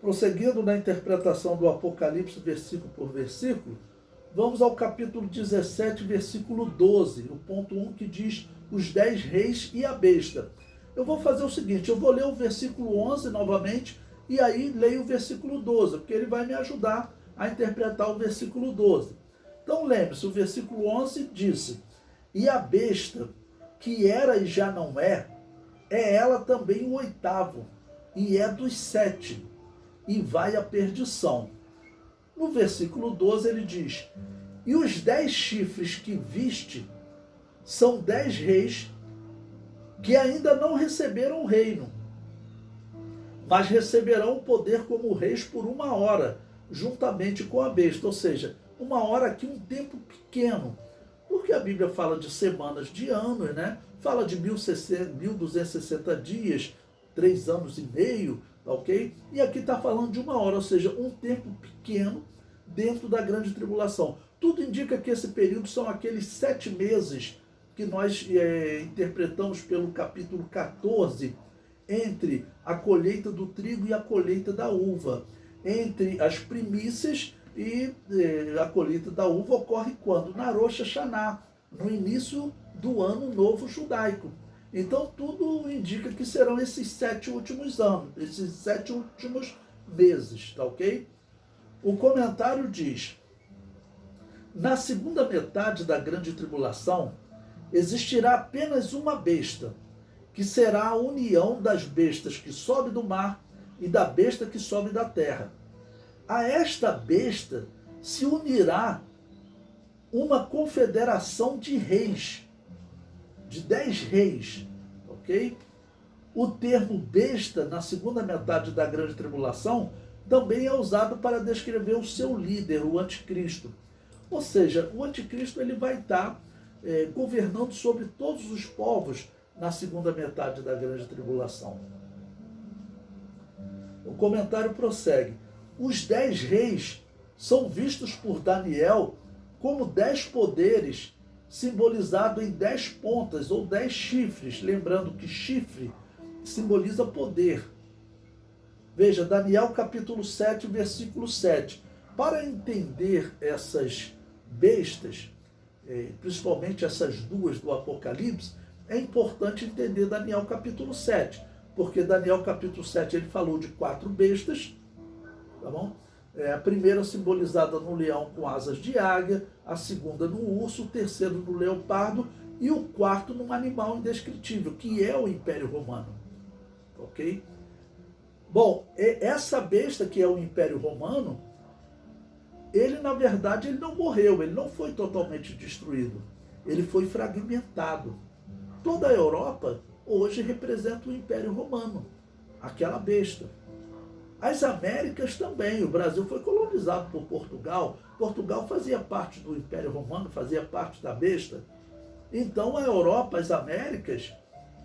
Prosseguindo na interpretação do Apocalipse, versículo por versículo, vamos ao capítulo 17, versículo 12, o ponto 1, que diz os 10 reis e a besta. Eu vou fazer o seguinte, eu vou ler o versículo 11 novamente, e aí leio o versículo 12, porque ele vai me ajudar a interpretar o versículo 12. Então lembre-se, o versículo 11 disse, e a besta, que era e já não é ela também o oitavo, e é dos 7, e vai à perdição. No versículo 12 ele diz, e os 10 chifres que viste são 10 reis que ainda não receberam o reino, mas receberão o poder como reis por 1 hora, juntamente com a besta. Ou seja, 1 hora aqui, um tempo pequeno. Porque a Bíblia fala de semanas, de anos, né? Fala de 1260 dias, 3 anos e meio, ok? E aqui está falando de 1 hora, ou seja, um tempo pequeno dentro da grande tribulação. Tudo indica que esse período são aqueles 7 meses que nós interpretamos pelo capítulo 14, entre a colheita do trigo e a colheita da uva. Entre as primícias e a colheita da uva ocorre quando? Na Rosh Hashanah, no início do ano novo judaico. Então tudo indica que serão esses 7 últimos anos, esses 7 últimos meses, tá ok? O comentário diz, na segunda metade da grande tribulação, existirá apenas uma besta, que será a união das bestas que sobe do mar e da besta que sobe da terra. A esta besta se unirá uma confederação de reis, de 10 reis, ok? O termo besta, na segunda metade da grande tribulação, também é usado para descrever o seu líder, o anticristo. Ou seja, o anticristo ele vai estar governando sobre todos os povos na segunda metade da grande tribulação. O comentário prossegue. Os 10 reis são vistos por Daniel como 10 poderes simbolizados em 10 pontas ou 10 chifres. Lembrando que chifre simboliza poder. Veja, Daniel capítulo 7, versículo 7. Para entender essas bestas, principalmente essas duas do Apocalipse, é importante entender Daniel capítulo 7, porque Daniel capítulo 7 ele falou de 4 bestas, tá bom? A primeira simbolizada no leão com asas de águia, a segunda no urso, o terceiro no leopardo e o quarto num animal indescritível, que é o Império Romano, ok? Bom, essa besta que é o Império Romano, ele na verdade ele não morreu, ele não foi totalmente destruído, ele foi fragmentado. Toda a Europa hoje representa o Império Romano, aquela besta. As Américas também, o Brasil foi colonizado por Portugal, Portugal fazia parte do Império Romano, fazia parte da besta. Então a Europa, as Américas,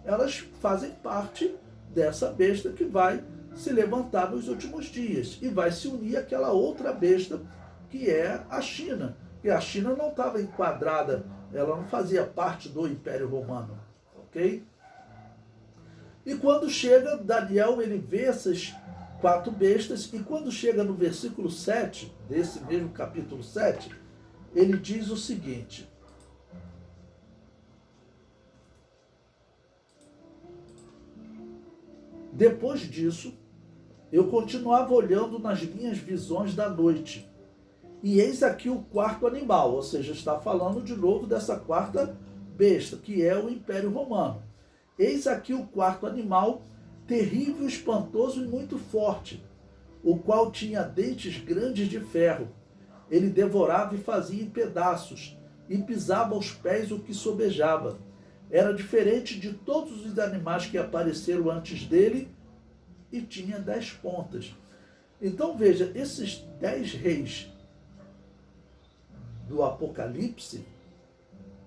elas fazem parte dessa besta que vai se levantar nos últimos dias e vai se unir àquela outra besta que é a China. E a China não estava enquadrada, ela não fazia parte do Império Romano, ok? E quando chega, Daniel, ele vê essas 4 bestas, e quando chega no versículo 7, desse mesmo capítulo 7, ele diz o seguinte, depois disso, eu continuava olhando nas minhas visões da noite, e eis aqui o 4º animal, ou seja, está falando de novo dessa 4ª besta, que é o Império Romano. Eis aqui o 4º animal, terrível, espantoso e muito forte, o qual tinha dentes grandes de ferro. Ele devorava e fazia em pedaços, e pisava aos pés o que sobejava. Era diferente de todos os animais que apareceram antes dele, e tinha 10 pontas. Então veja, esses 10 reis do Apocalipse,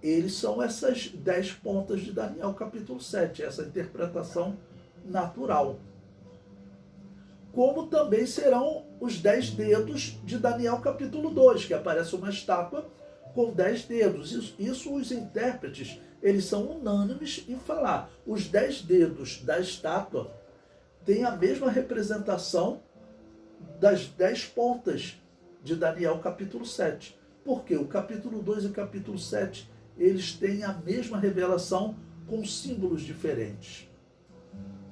eles são essas 10 pontas de Daniel capítulo 7, essa interpretação natural. Como também serão os 10 dedos de Daniel capítulo 2, que aparece uma estátua com 10 dedos. Isso os intérpretes, eles são unânimes em falar. Os 10 dedos da estátua têm a mesma representação das 10 pontas de Daniel capítulo 7. Porque o capítulo 2 e o capítulo 7, eles têm a mesma revelação com símbolos diferentes.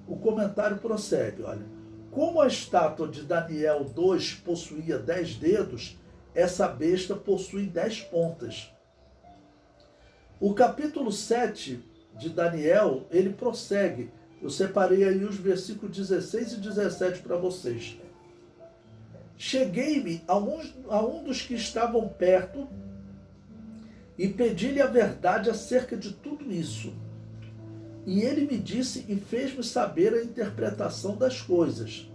O comentário prossegue, olha. Como a estátua de Daniel 2 possuía 10 dedos, essa besta possui 10 pontas. O capítulo 7 de Daniel, ele prossegue. Eu separei aí os versículos 16 e 17 para vocês. Cheguei-me a um dos que estavam perto e pedi-lhe a verdade acerca de tudo isso. E ele me disse e fez-me saber a interpretação das coisas.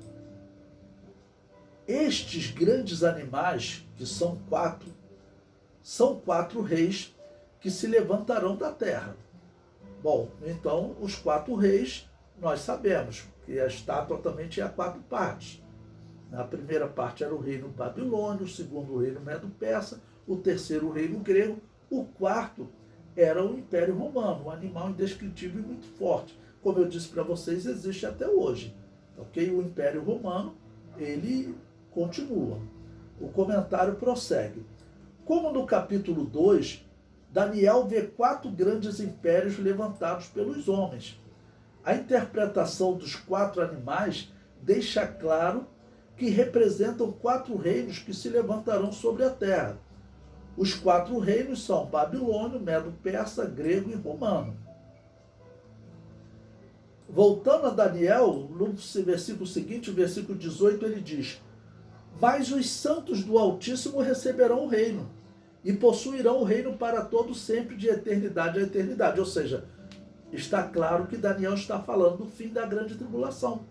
Estes grandes animais, que são quatro reis que se levantarão da terra. Bom, então os 4 reis nós sabemos que a estátua também tinha 4 partes. A primeira parte era o reino babilônio, o segundo o reino medo-persa, o terceiro o reino grego, o quarto era o Império Romano, um animal indescritível e muito forte. Como eu disse para vocês, existe até hoje. Ok? O Império Romano, ele continua. O comentário prossegue. Como no capítulo 2, Daniel vê 4 grandes impérios levantados pelos homens. A interpretação dos 4 animais deixa claro que representam 4 reinos que se levantarão sobre a terra. Os 4 reinos são babilônio, medo-persa, grego e romano. Voltando a Daniel, no versículo seguinte, o versículo 18, ele diz: mas os santos do Altíssimo receberão o reino, e possuirão o reino para todo sempre, de eternidade a eternidade. Ou seja, está claro que Daniel está falando do fim da grande tribulação.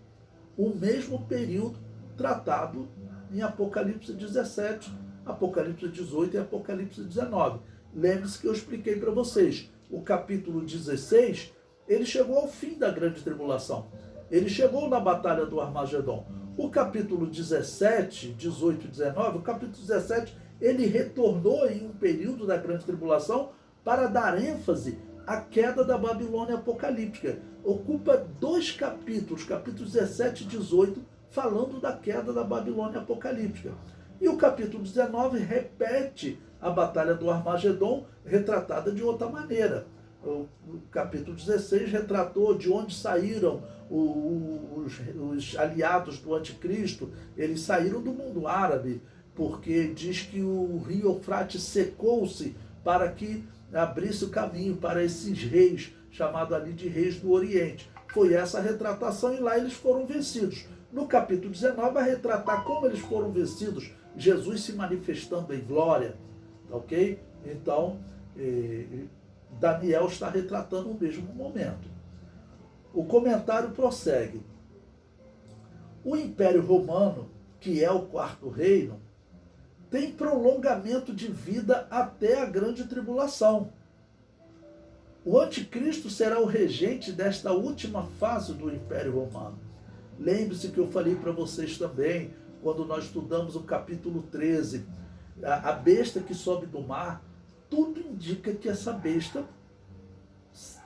O mesmo período tratado em Apocalipse 17, Apocalipse 18 e Apocalipse 19. Lembre-se que eu expliquei para vocês. O capítulo 16, ele chegou ao fim da grande tribulação. Ele chegou na batalha do Armagedon. O capítulo 17, 18 e 19, o capítulo 17, ele retornou em um período da grande tribulação para dar ênfase à queda da Babilônia apocalíptica. Ocupa 2 capítulos, capítulos 17 e 18, falando da queda da Babilônia apocalíptica. E o capítulo 19 repete a batalha do Armagedon, retratada de outra maneira. O capítulo 16 retratou de onde saíram os aliados do anticristo. Eles saíram do mundo árabe, porque diz que o rio Eufrates secou-se para que abrisse o caminho para esses reis, chamados ali de reis do Oriente. Foi essa a retratação e lá eles foram vencidos. No capítulo 19 vai retratar como eles foram vencidos, Jesus se manifestando em glória, ok? Então, Daniel está retratando o mesmo momento. O comentário prossegue. O Império Romano, que é o 4º reino, tem prolongamento de vida até a grande tribulação. O anticristo será o regente desta última fase do Império Romano. Lembre-se que eu falei para vocês também, quando nós estudamos o capítulo 13, a besta que sobe do mar, tudo indica que essa besta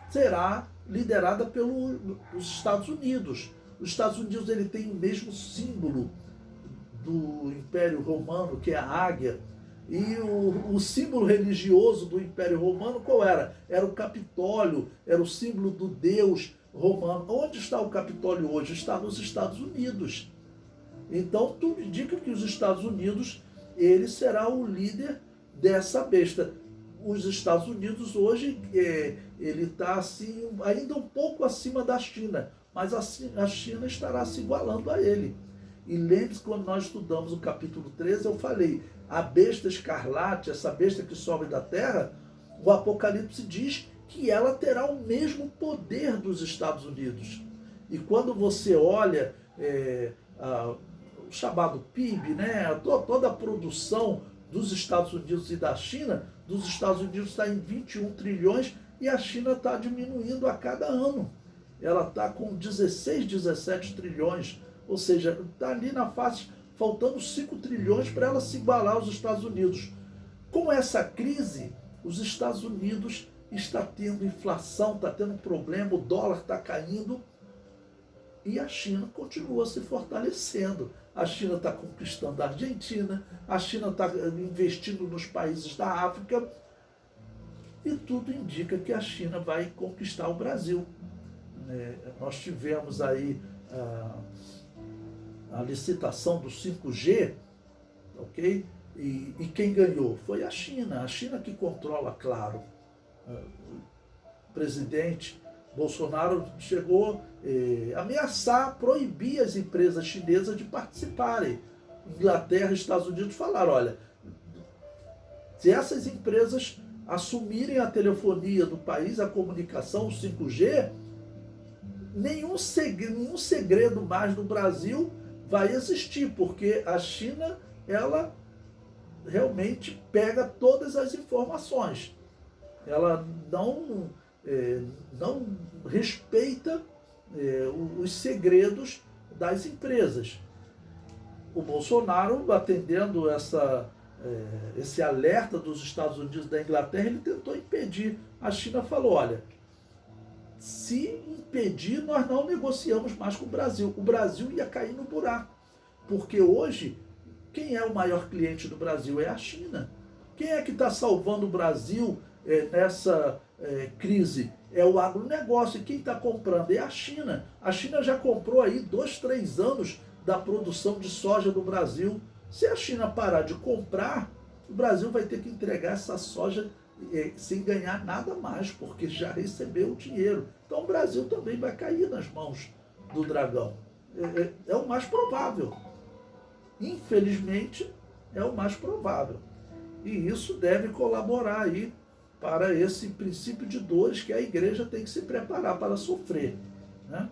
será liderada pelos Estados Unidos. Os Estados Unidos, ele tem o mesmo símbolo do Império Romano, que é a águia. E o símbolo religioso do Império Romano qual era? Era o Capitólio, era o símbolo do Deus romano. Onde está o Capitólio hoje? Está nos Estados Unidos. Então, tudo indica que os Estados Unidos, ele será o líder dessa besta. Os Estados Unidos hoje, ele está assim, ainda um pouco acima da China, mas a China estará se igualando a ele. E lembre-se, quando nós estudamos o capítulo 13, eu falei, a besta escarlate, essa besta que sobe da terra, o Apocalipse diz que ela terá o mesmo poder dos Estados Unidos. E quando você olha o chamado PIB, né, toda a produção dos Estados Unidos e da China, dos Estados Unidos está em 21 trilhões e a China está diminuindo a cada ano. Ela está com 16, 17 trilhões, ou seja, está ali na faixa, faltando 5 trilhões para ela se igualar aos Estados Unidos. Com essa crise, os Estados Unidos está tendo inflação, está tendo problema, o dólar está caindo E a China continua se fortalecendo. A China está conquistando a Argentina, a China está investindo nos países da África, e tudo indica que a China vai conquistar o Brasil. Nós tivemos aí a licitação do 5G, ok? E quem ganhou? Foi a China que controla, claro. O presidente Bolsonaro chegou a ameaçar, proibir as empresas chinesas de participarem. Inglaterra e Estados Unidos falaram, olha, se essas empresas assumirem a telefonia do país, a comunicação, o 5G, nenhum segredo mais no Brasil vai existir, porque a China, ela realmente pega todas as informações. Ela não respeita os segredos das empresas. O Bolsonaro, atendendo esse alerta dos Estados Unidos e da Inglaterra, ele tentou impedir. A China falou, olha, se impedir, nós não negociamos mais com o Brasil. O Brasil ia cair no buraco, porque hoje, quem é o maior cliente do Brasil? É a China. Quem é que está salvando o Brasil nessa crise? É o agronegócio. E quem está comprando é a China. A China já comprou aí 2, 3 anos da produção de soja do Brasil. Se a China parar de comprar, o Brasil vai ter que entregar essa soja sem ganhar nada mais, porque já recebeu o dinheiro. Então o Brasil também vai cair nas mãos do dragão. É o mais provável. Infelizmente, é o mais provável. E isso deve colaborar aí para esse princípio de dores que a igreja tem que se preparar para sofrer, né?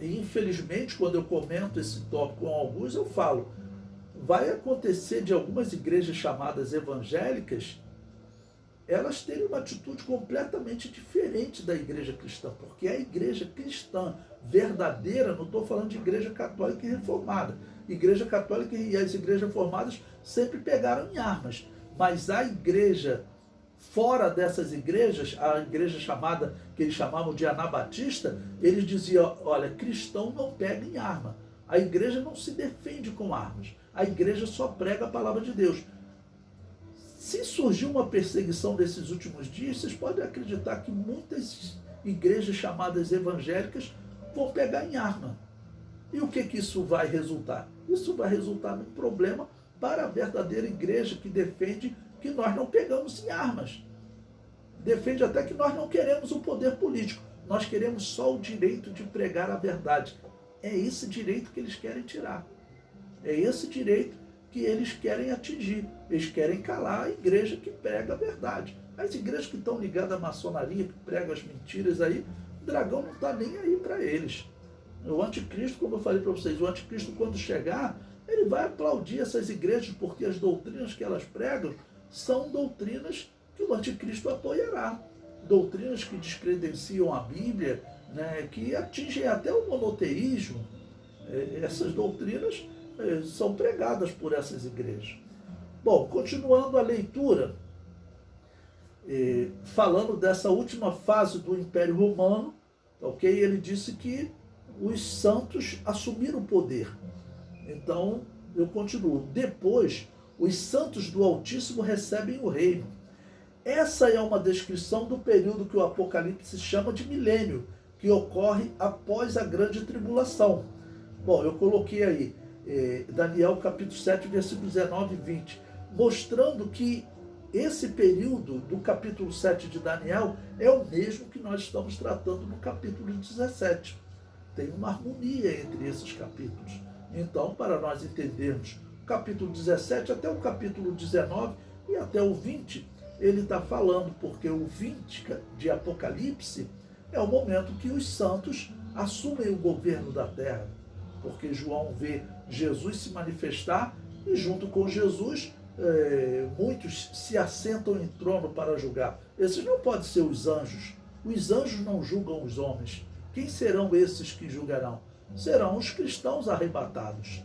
E infelizmente, quando eu comento esse tópico com alguns, eu falo, vai acontecer de algumas igrejas chamadas evangélicas, elas terem uma atitude completamente diferente da igreja cristã, porque a igreja cristã verdadeira, não estou falando de igreja católica e reformada. Igreja católica e as igrejas reformadas sempre pegaram em armas, mas a igreja fora dessas igrejas, a igreja chamada, que eles chamavam de anabatista, eles diziam, olha, cristão não pega em arma. A igreja não se defende com armas. A igreja só prega a palavra de Deus. Se surgiu uma perseguição desses últimos dias, vocês podem acreditar que muitas igrejas chamadas evangélicas vão pegar em arma. E o que isso vai resultar? Isso vai resultar num problema para a verdadeira igreja que defende que nós não pegamos em armas. Defende até que nós não queremos o poder político. Nós queremos só o direito de pregar a verdade. É esse direito que eles querem tirar. É esse direito que eles querem atingir. Eles querem calar a igreja que prega a verdade. As igrejas que estão ligadas à maçonaria, que pregam as mentiras aí, o dragão não está nem aí para eles. O anticristo, como eu falei para vocês, o anticristo quando chegar, ele vai aplaudir essas igrejas, porque as doutrinas que elas pregam são doutrinas que o anticristo apoiará. Doutrinas que descredenciam a Bíblia, né, que atingem até o monoteísmo. Essas doutrinas são pregadas por essas igrejas. Bom, continuando a leitura, falando dessa última fase do Império Romano, ok? Ele disse que os santos assumiram o poder. Então, eu continuo. Depois, os santos do Altíssimo recebem o reino. Essa é uma descrição do período que o Apocalipse chama de milênio, que ocorre após a grande tribulação. Bom, eu coloquei aí Daniel capítulo 7, versículos 19 e 20, mostrando que esse período do capítulo 7 de Daniel é o mesmo que nós estamos tratando no capítulo 17. Tem uma harmonia entre esses capítulos. Então, para nós entendermos o capítulo 17 até o capítulo 19 e até o 20, ele está falando, porque o 20 de Apocalipse é o momento que os santos assumem o governo da terra, porque João vê Jesus se manifestar e junto com Jesus muitos se assentam em trono para julgar. Esses não podem ser os anjos. Os anjos não julgam os homens. Quem serão esses que julgarão? Serão os cristãos arrebatados.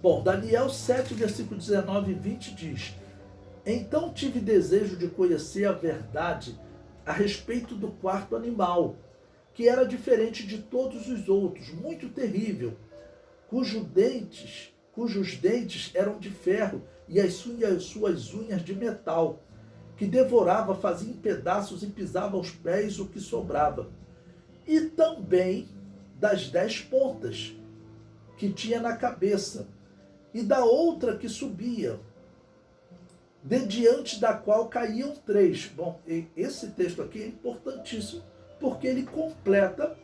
Bom, Daniel 7, versículo 19 e 20 diz: Então tive desejo de conhecer a verdade a respeito do quarto animal, que era diferente de todos os outros, muito terrível, cujos dentes eram de ferro e as suas unhas de metal, que devorava, fazia em pedaços e pisava aos pés o que sobrava. E também das 10 pontas que tinha na cabeça, e da outra que subia, de diante da qual caíam 3. Bom, esse texto aqui é importantíssimo, porque ele completa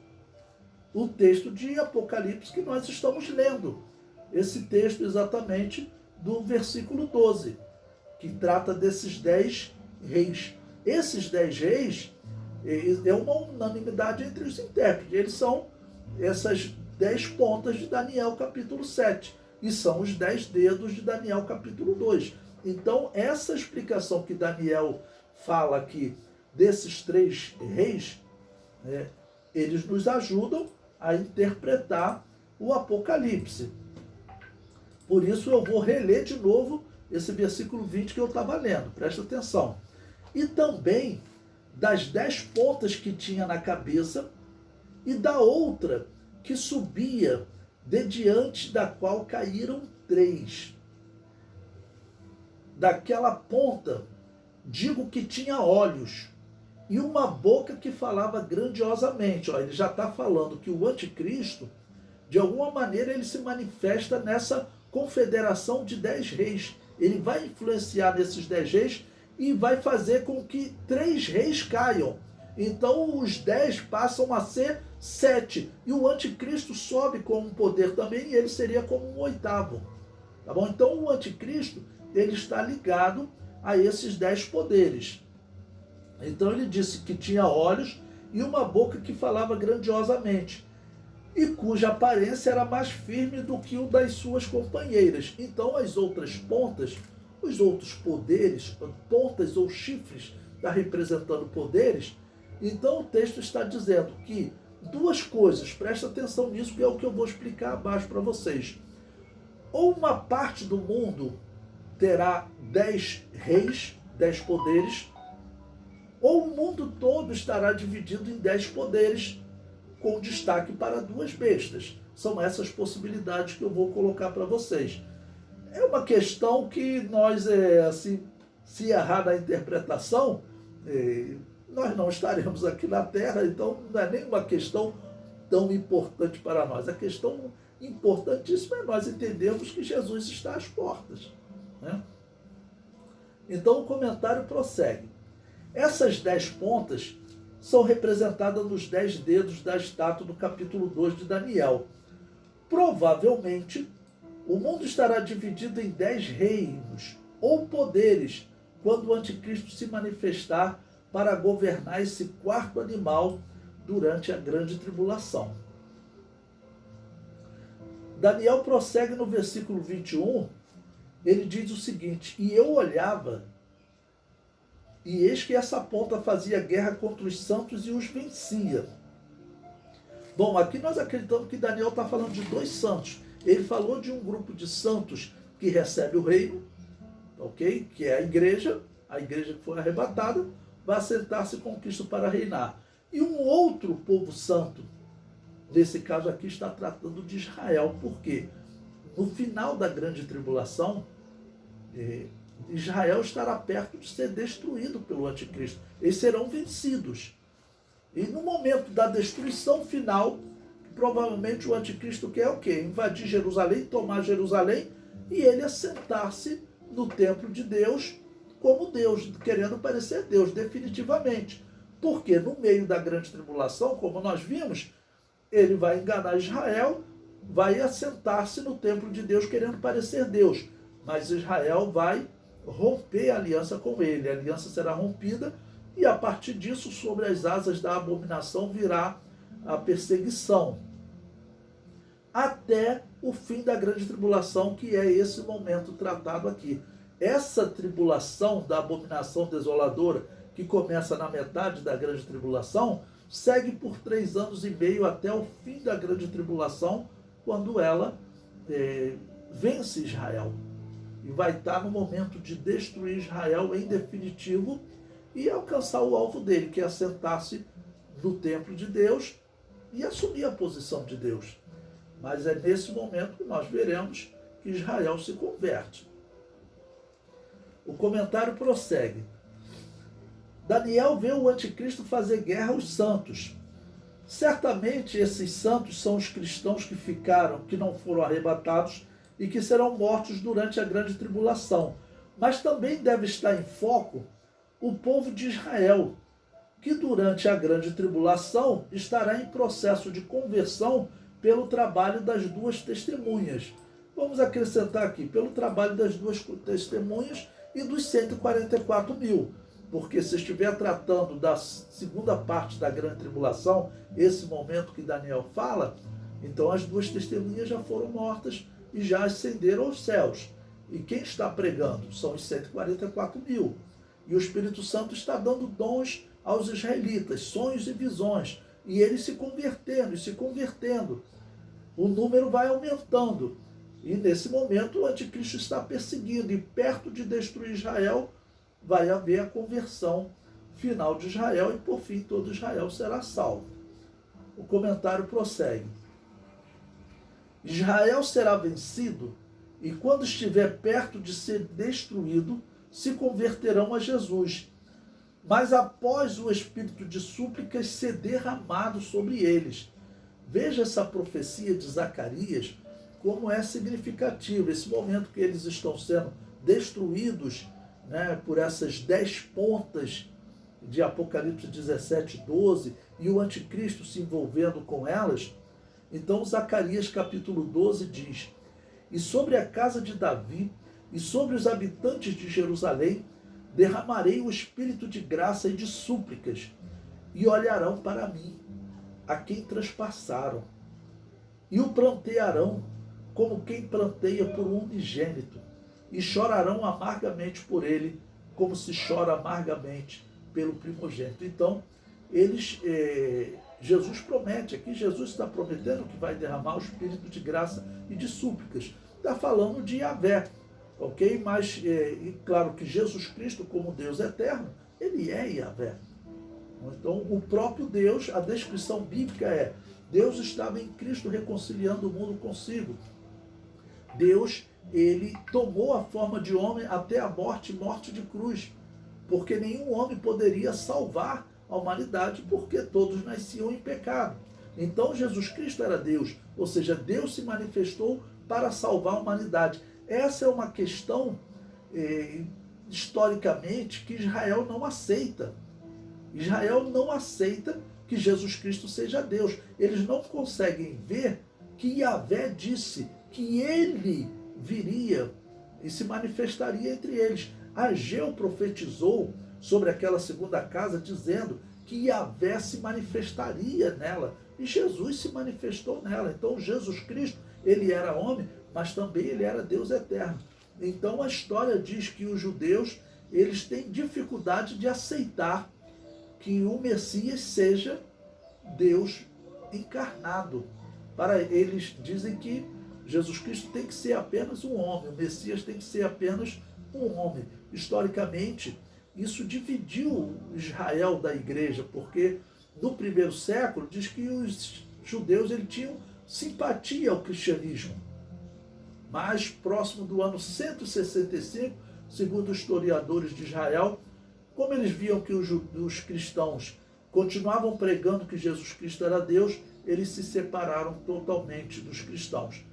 o texto de Apocalipse que nós estamos lendo. Esse texto exatamente do versículo 12, que trata desses 10 reis. Esses 10 reis é uma unanimidade entre os intérpretes. Eles são essas 10 pontas de Daniel capítulo 7 e são os 10 dedos de Daniel capítulo 2. Então, essa explicação que Daniel fala aqui desses 3 reis, eles nos ajudam a interpretar o Apocalipse. Por isso eu vou reler de novo esse versículo 20 que eu estava lendo, presta atenção. E também das 10 pontas que tinha na cabeça, e da outra que subia, de diante da qual caíram 3. Daquela ponta, digo que tinha olhos, e uma boca que falava grandiosamente. Ele já está falando que o anticristo, de alguma maneira, ele se manifesta nessa confederação de 10 reis. Ele vai influenciar nesses 10 reis e vai fazer com que 3 reis caiam. Então os 10 passam a ser 7. E o anticristo sobe com um poder também, e ele seria como um 8º. Tá bom? Então o anticristo, ele está ligado a esses 10 poderes. Então ele disse que tinha olhos e uma boca que falava grandiosamente, e cuja aparência era mais firme do que o das suas companheiras. Então as outras pontas, os outros poderes, pontas ou chifres, está representando poderes. Então o texto está dizendo que 2 coisas, presta atenção nisso, que é o que eu vou explicar abaixo para vocês. Ou uma parte do mundo terá 10 reis, 10 poderes, ou o mundo todo estará dividido em 10 poderes, com destaque para 2 bestas. São essas possibilidades que eu vou colocar para vocês. É uma questão que nós, se errar na interpretação, nós não estaremos aqui na Terra, então não é nem uma questão tão importante para nós. A questão importantíssima é nós entendermos que Jesus está às portas. Então o comentário prossegue. Essas 10 pontas são representadas nos 10 dedos da estátua do capítulo 2 de Daniel. Provavelmente, o mundo estará dividido em 10 reinos ou poderes quando o anticristo se manifestar para governar esse 4º animal durante a grande tribulação. Daniel prossegue no versículo 21, ele diz o seguinte: e eu olhava, e eis que essa ponta fazia guerra contra os santos e os vencia. Bom, aqui nós acreditamos que Daniel está falando de 2 santos. Ele falou de um grupo de santos que recebe o reino, ok? Que é a igreja que foi arrebatada, vai assentar-se com Cristo para reinar. E um outro povo santo, nesse caso aqui está tratando de Israel. Por quê? No final da grande tribulação, Israel estará perto de ser destruído pelo anticristo. Eles serão vencidos. E no momento da destruição final, provavelmente o anticristo quer o quê? Invadir Jerusalém, tomar Jerusalém e ele assentar-se no templo de Deus como Deus, querendo parecer Deus, definitivamente. Porque no meio da grande tribulação, como nós vimos, ele vai enganar Israel, vai assentar-se no templo de Deus querendo parecer Deus. Mas Israel vai romper a aliança com ele. A aliança será rompida e a partir disso, sobre as asas da abominação, virá a perseguição. Até o fim da grande tribulação, que é esse momento tratado aqui. Essa tribulação da abominação desoladora, que começa na metade da grande tribulação, segue por 3 anos e meio até o fim da grande tribulação, quando ela vence Israel. E vai estar no momento de destruir Israel em definitivo e alcançar o alvo dele, que é assentar-se no templo de Deus e assumir a posição de Deus. Mas é nesse momento que nós veremos que Israel se converte. O comentário prossegue. Daniel vê o anticristo fazer guerra aos santos. Certamente esses santos são os cristãos que ficaram, que não foram arrebatados e que serão mortos durante a grande tribulação. Mas também deve estar em foco o povo de Israel, que durante a grande tribulação estará em processo de conversão pelo trabalho das duas testemunhas. Vamos acrescentar aqui, pelo trabalho das duas testemunhas e dos 144 mil. Porque se estiver tratando da segunda parte da grande tribulação, esse momento que Daniel fala, então as duas testemunhas já foram mortas e já ascenderam aos céus. E quem está pregando? São os 144 mil. E o Espírito Santo está dando dons aos israelitas, sonhos e visões. E eles se convertendo e se convertendo. O número vai aumentando. E nesse momento o anticristo está perseguindo. E perto de destruir Israel, vai haver a conversão final de Israel. E por fim todo Israel será salvo. O comentário prossegue. Israel será vencido e quando estiver perto de ser destruído, se converterão a Jesus. Mas após o espírito de súplicas ser derramado sobre eles. Veja essa profecia de Zacarias, como é significativo. Esse momento que eles estão sendo destruídos, né, por essas 10 pontas de Apocalipse 17, 12, e o anticristo se envolvendo com elas. Então Zacarias capítulo 12 diz: e sobre a casa de Davi e sobre os habitantes de Jerusalém derramarei o espírito de graça e de súplicas, e olharão para mim, a quem traspassaram, e o plantearão como quem planteia por um unigênito, e chorarão amargamente por ele, como se chora amargamente pelo primogênito. Então, Jesus promete, aqui Jesus está prometendo que vai derramar o espírito de graça e de súplicas. Está falando de Yahvé, ok? Mas, claro que Jesus Cristo, como Deus eterno, ele é Yahvé. Então, o próprio Deus, a descrição bíblica é: Deus estava em Cristo reconciliando o mundo consigo. Deus, ele tomou a forma de homem até a morte de cruz, porque nenhum homem poderia salvar a humanidade, porque todos nasciam em pecado. Então Jesus Cristo era Deus, ou seja, Deus se manifestou para salvar a humanidade. Essa é uma questão, historicamente, que Israel não aceita. Israel não aceita que Jesus Cristo seja Deus. Eles não conseguem ver que Yahvé disse que ele viria e se manifestaria entre eles. Ageu profetizou sobre aquela segunda casa, dizendo que Yahvé se manifestaria nela, e Jesus se manifestou nela. Então Jesus Cristo, ele era homem, mas também ele era Deus eterno. Então a história diz que os judeus, eles têm dificuldade de aceitar que o Messias seja Deus encarnado. Para eles dizem que Jesus Cristo tem que ser apenas um homem, o Messias tem que ser apenas um homem. Historicamente, isso dividiu Israel da igreja, porque no primeiro século diz que os judeus eles tinham simpatia ao cristianismo. Mas próximo do ano 165, segundo os historiadores de Israel, como eles viam que os cristãos continuavam pregando que Jesus Cristo era Deus, eles se separaram totalmente dos cristãos.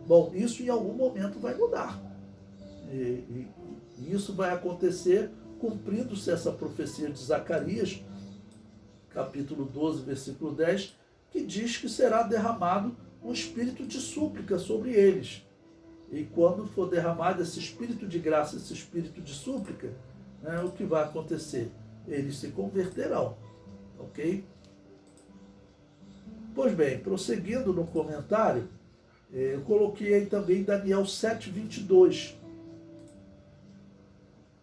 Bom, isso em algum momento vai mudar. E isso vai acontecer cumprindo-se essa profecia de Zacarias, capítulo 12, versículo 10, que diz que será derramado um espírito de súplica sobre eles. E quando for derramado esse espírito de graça, esse espírito de súplica, né, o que vai acontecer? Eles se converterão, ok? Pois bem, prosseguindo no comentário, eu coloquei aí também Daniel 7:22.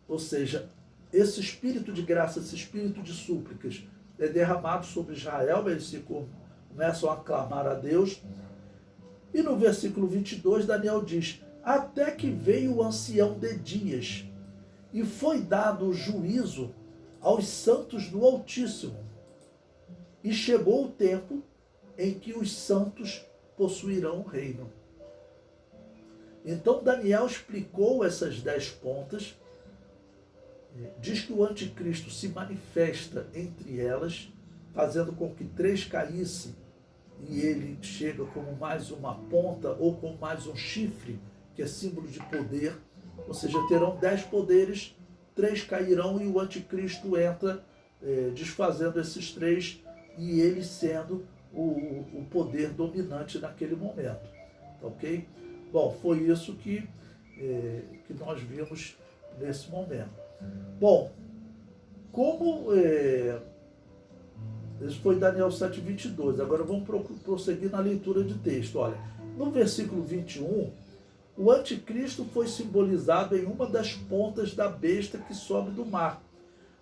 Ou seja, esse espírito de graça, esse espírito de súplicas é derramado sobre Israel, eles começam a clamar a Deus. E no versículo 22, Daniel diz: até que veio o ancião de dias, e foi dado o juízo aos santos do Altíssimo. E chegou o tempo em que os santos possuirão o reino. Então Daniel explicou essas 10 pontas, diz que o anticristo se manifesta entre elas, fazendo com que 3 caíssem, e ele chega como mais uma ponta ou como mais um chifre, que é símbolo de poder, ou seja, terão 10 poderes, 3 cairão e o anticristo entra desfazendo esses 3 e ele sendo o poder dominante naquele momento. Ok? Bom, foi isso que nós vimos nesse momento. Bom, como isso foi Daniel 7:22. Agora vamos prosseguir na leitura de texto. Olha, no versículo 21, o anticristo foi simbolizado em uma das pontas da besta que sobe do mar.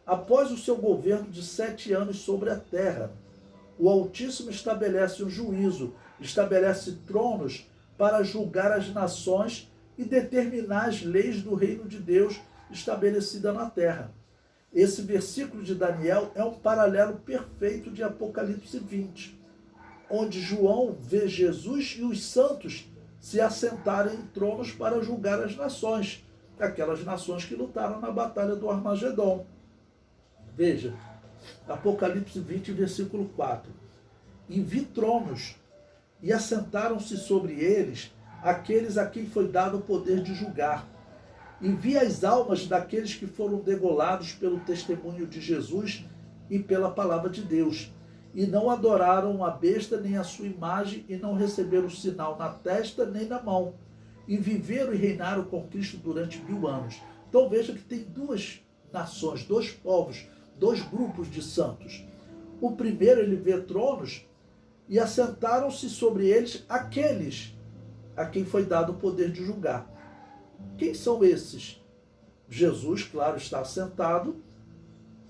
Após o seu governo de 7 anos sobre a terra, o Altíssimo estabelece um juízo, estabelece tronos para julgar as nações e determinar as leis do reino de Deus estabelecida na terra. Esse versículo de Daniel é um paralelo perfeito de Apocalipse 20, onde João vê Jesus e os santos se assentarem em tronos para julgar as nações, aquelas nações que lutaram na batalha do Armagedon. Veja, Apocalipse 20, versículo 4. E vi tronos, e assentaram-se sobre eles aqueles a quem foi dado o poder de julgar. E vi as almas daqueles que foram degolados pelo testemunho de Jesus e pela palavra de Deus, e não adoraram a besta nem a sua imagem, e não receberam sinal na testa nem na mão, e viveram e reinaram com Cristo durante 1000 anos. Então veja que tem 2 nações, 2 povos, 2 grupos de santos. O primeiro, ele vê tronos, e assentaram-se sobre eles aqueles a quem foi dado o poder de julgar. Quem são esses? Jesus, claro, está assentado.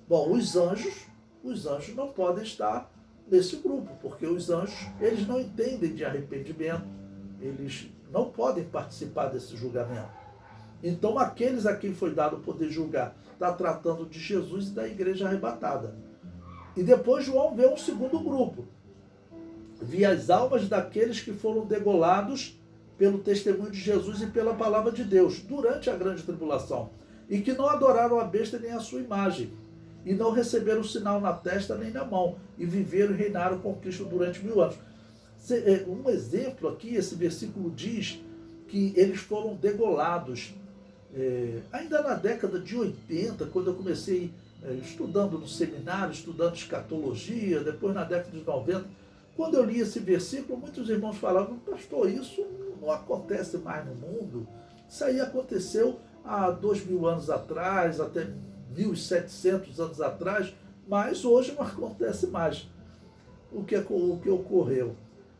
Bom, os anjos não podem estar nesse grupo, porque os anjos, eles não entendem de arrependimento, eles não podem participar desse julgamento. Então, aqueles a quem foi dado o poder de julgar, está tratando de Jesus e da igreja arrebatada. E depois João vê um segundo grupo. Vi as almas daqueles que foram degolados pelo testemunho de Jesus e pela palavra de Deus, durante a grande tribulação, e que não adoraram a besta nem a sua imagem, e não receberam sinal na testa nem na mão, e viveram e reinaram com Cristo durante 1000 anos. Um exemplo aqui, esse versículo diz que eles foram degolados. Ainda na década de 80, quando eu comecei estudando no seminário, estudando escatologia, depois na década de 90, quando eu li esse versículo, muitos irmãos falavam: pastor, isso não acontece mais no mundo. Isso aí aconteceu há 2000 anos atrás, até 1700 anos atrás, mas hoje não acontece mais. O que ocorreu?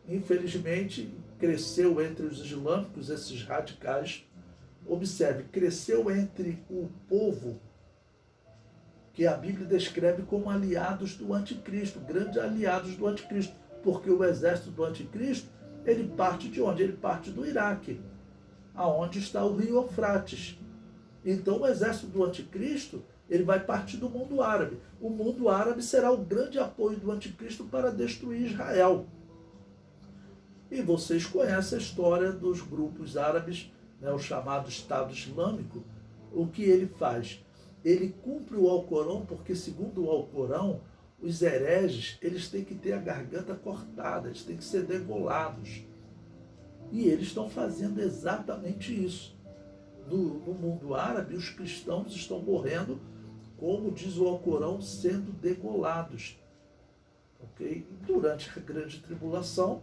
Infelizmente, cresceu entre os islâmicos, esses radicais. Observe, cresceu entre o povo que a Bíblia descreve como aliados do anticristo, grandes aliados do anticristo, porque o exército do anticristo, ele parte de onde? Ele parte do Iraque, aonde está o rio Eufrates. Então o exército do anticristo, ele vai partir do mundo árabe. O mundo árabe será o grande apoio do anticristo para destruir Israel. E vocês conhecem a história dos grupos árabes, né, o chamado Estado Islâmico. O que ele faz? Ele cumpre o Alcorão, porque segundo o Alcorão, os hereges, eles têm que ter a garganta cortada, eles têm que ser degolados. E eles estão fazendo exatamente isso. No mundo árabe, os cristãos estão morrendo, como diz o Alcorão, sendo degolados. Okay? Durante a grande tribulação,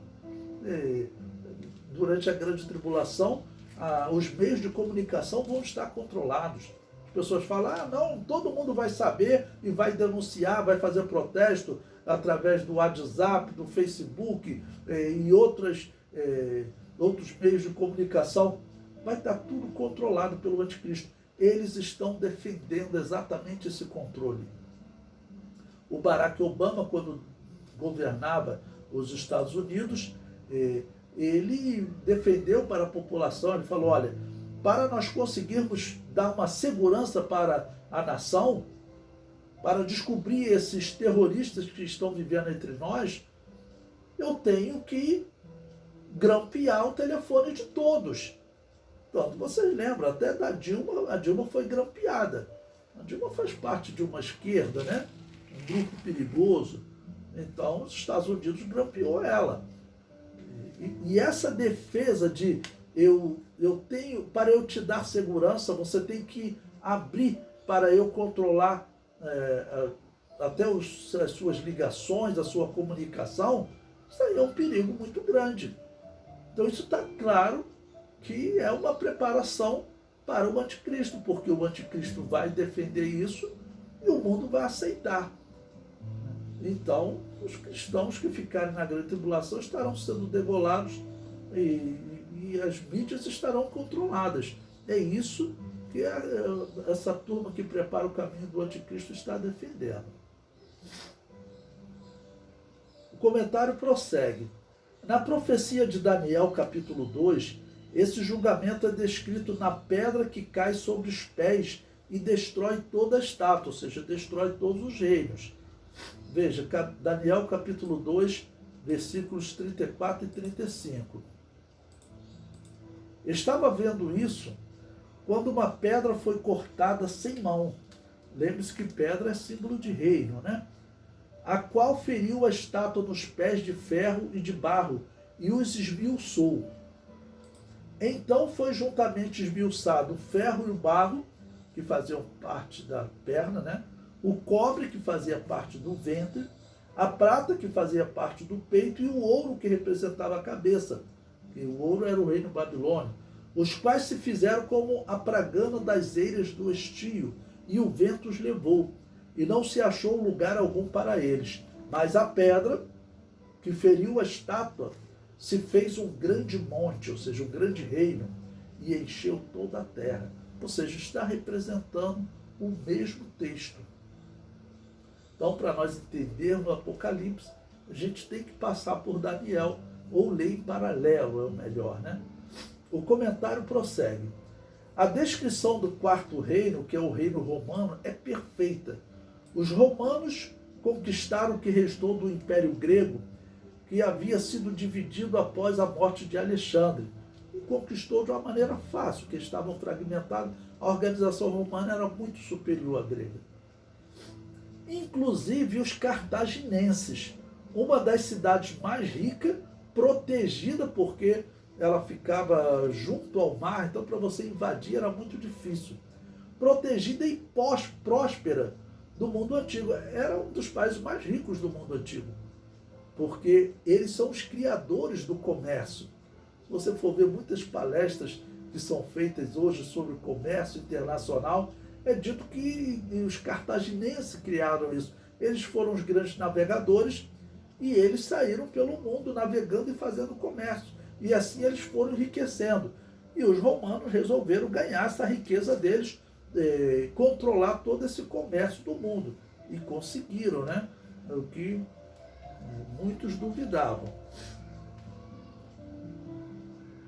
os meios de comunicação vão estar controlados. As pessoas falam: não, todo mundo vai saber e vai denunciar, vai fazer protesto através do WhatsApp, do Facebook e outros meios de comunicação. Vai estar tudo controlado pelo anticristo. Eles estão defendendo exatamente esse controle. O Barack Obama, quando governava os Estados Unidos, ele defendeu para a população, ele falou: olha, para nós conseguirmos dar uma segurança para a nação, para descobrir esses terroristas que estão vivendo entre nós, eu tenho que grampear o telefone de todos. Então, vocês lembram até da Dilma, a Dilma foi grampeada. A Dilma faz parte de uma esquerda, né? Um grupo perigoso. Então, os Estados Unidos grampeou ela. E essa defesa de eu tenho, para eu te dar segurança, você tem que abrir para eu controlar até as suas ligações, a sua comunicação, isso aí é um perigo muito grande. Então isso está claro que é uma preparação para o anticristo, porque o anticristo vai defender isso e o mundo vai aceitar. Então, os cristãos que ficarem na grande tribulação estarão sendo degolados e as mídias estarão controladas. É isso que essa turma que prepara o caminho do anticristo está defendendo. O comentário prossegue. Na profecia de Daniel, capítulo 2, esse julgamento é descrito na pedra que cai sobre os pés e destrói toda a estátua, ou seja, destrói todos os reinos. Veja, Daniel capítulo 2, versículos 34 e 35. Estava vendo isso quando uma pedra foi cortada sem mão. Lembre-se que pedra é símbolo de reino, né? A qual feriu a estátua nos pés de ferro e de barro e os esmiuçou. Então foi juntamente esmiuçado o ferro e o barro, que faziam parte da perna, né? O cobre, que fazia parte do ventre, a prata, que fazia parte do peito, e o ouro, que representava a cabeça, que o ouro era o reino babilônico, os quais se fizeram como a pragana das eiras do estio, e o vento os levou, e não se achou lugar algum para eles. Mas a pedra, que feriu a estátua, se fez um grande monte, ou seja, um grande reino, e encheu toda a terra. Ou seja, está representando o mesmo texto. Então, para nós entendermos o Apocalipse, a gente tem que passar por Daniel, ou ler em paralelo, é o melhor, né? O comentário prossegue. A descrição do quarto reino, que é o reino romano, é perfeita. Os romanos conquistaram o que restou do Império Grego, que havia sido dividido após a morte de Alexandre. E conquistou de uma maneira fácil, porque estavam fragmentados. A organização romana era muito superior à grega. Inclusive os cartaginenses, uma das cidades mais ricas, protegida porque ela ficava junto ao mar, então para você invadir era muito difícil. Protegida e próspera do mundo antigo. Era um dos países mais ricos do mundo antigo, porque eles são os criadores do comércio. Se você for ver muitas palestras que são feitas hoje sobre o comércio internacional, é dito que os cartaginenses criaram isso. Eles foram os grandes navegadores e eles saíram pelo mundo navegando e fazendo comércio. E assim eles foram enriquecendo. E os romanos resolveram ganhar essa riqueza deles, controlar todo esse comércio do mundo. E conseguiram, né? O que muitos duvidavam.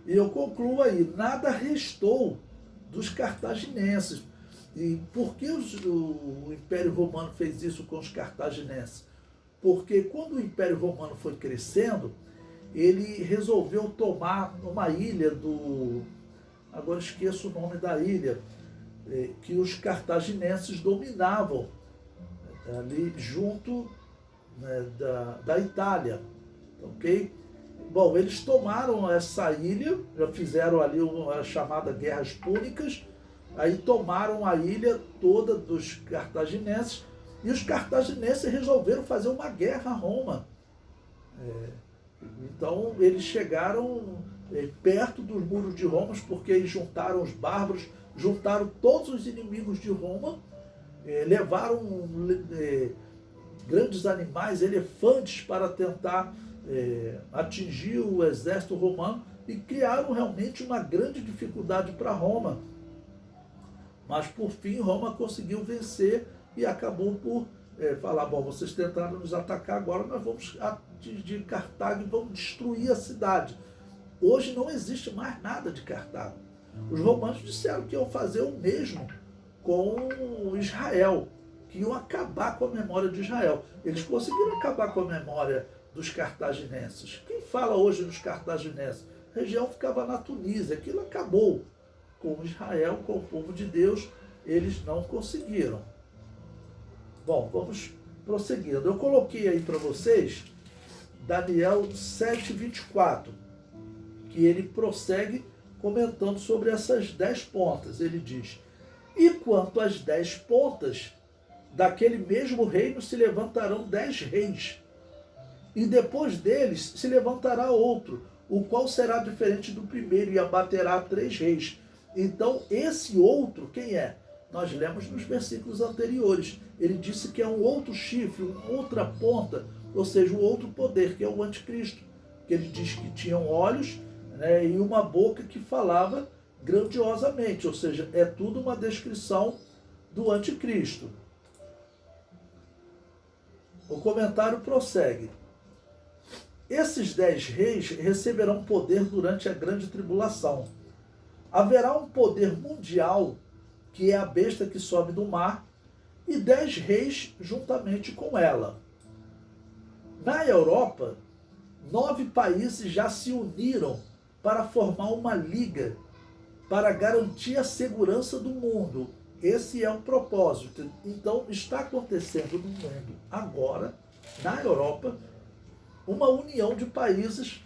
E eu concluo aí, nada restou dos cartaginenses. E por que o Império Romano fez isso com os cartaginenses? Porque quando o Império Romano foi crescendo, ele resolveu tomar uma ilha agora esqueço o nome da ilha, que os cartaginenses dominavam, ali junto, né, da Itália, ok? Bom, eles tomaram essa ilha, já fizeram ali a chamada Guerras Púnicas, aí tomaram a ilha toda dos cartaginenses, e os cartaginenses resolveram fazer uma guerra a Roma. Então, eles chegaram perto dos muros de Roma, porque eles juntaram os bárbaros, juntaram todos os inimigos de Roma, levaram grandes animais, elefantes, para tentar atingir o exército romano, e criaram realmente uma grande dificuldade para Roma. Mas, por fim, Roma conseguiu vencer e acabou por falar, bom, vocês tentaram nos atacar, agora nós vamos atingir Cartago e vamos destruir a cidade. Hoje não existe mais nada de Cartago. Os romanos disseram que iam fazer o mesmo com Israel, que iam acabar com a memória de Israel. Eles conseguiram acabar com a memória dos cartaginenses. Quem fala hoje dos cartaginenses? A região ficava na Tunísia, aquilo acabou com Israel, com o povo de Deus, eles não conseguiram. Bom, vamos prosseguindo. Eu coloquei aí para vocês Daniel 7:24, que ele prossegue comentando sobre essas 10 pontas. Ele diz: e quanto às 10 pontas, daquele mesmo reino se levantarão 10 reis, e depois deles se levantará outro, o qual será diferente do primeiro, e abaterá 3 reis. Então, esse outro, quem é? Nós lemos nos versículos anteriores. Ele disse que é um outro chifre, uma outra ponta, ou seja, um outro poder, que é o anticristo. Que ele diz que tinham olhos, né, e uma boca que falava grandiosamente, ou seja, é tudo uma descrição do anticristo. O comentário prossegue. Esses 10 reis receberão poder durante a grande tribulação. Haverá um poder mundial, que é a besta que sobe do mar, e 10 reis juntamente com ela. Na Europa, 9 países já se uniram para formar uma liga para garantir a segurança do mundo. Esse é o propósito. Então, está acontecendo no mundo agora, na Europa, uma união de países,